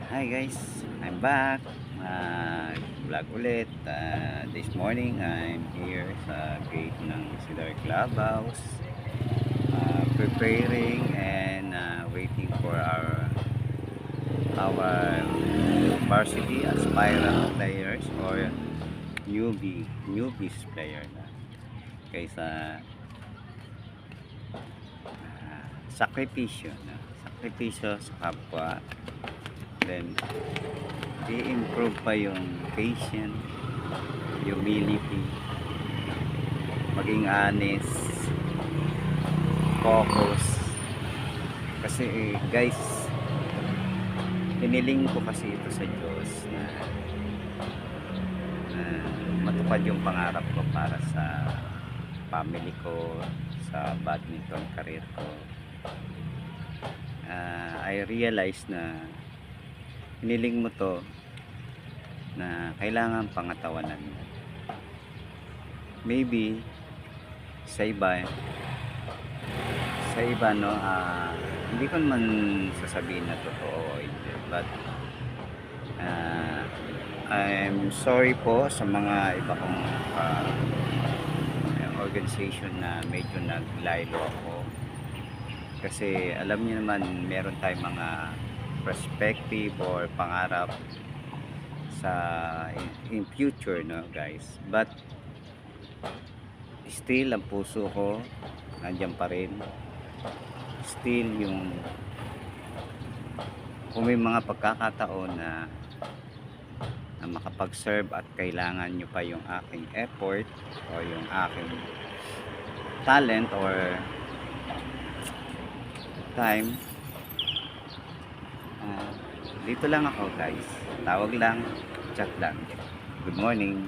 Hi guys, I'm back. Vlog ulit. This morning I'm here sa gate ng Cedar Clubhouse, preparing and waiting for our varsity aspirant players or newbies player na kaysa sakripisyo sa kapwa, then i-improve pa yung patience, humility, maging honest, focus. Kasi guys, hiniling ko kasi ito sa Diyos na matupad yung pangarap ko para sa family ko, sa badminton career ko. I realize na hiniling mo to na kailangan pangatawanan mo. Maybe sa iba no, hindi ko naman sasabihin na totoo o hindi, but I'm sorry po sa mga iba kong organization na medyo naglaylo ako, kasi alam niyo naman meron tayong mga perspective or pangarap sa in future, no guys, but still ang puso ko nandiyan pa rin. Still yung kung may mga pagkakataon na makapag-serve at kailangan nyo pa yung aking effort o yung aking talent or time, dito lang ako guys, tawag lang, chat lang. Good morning.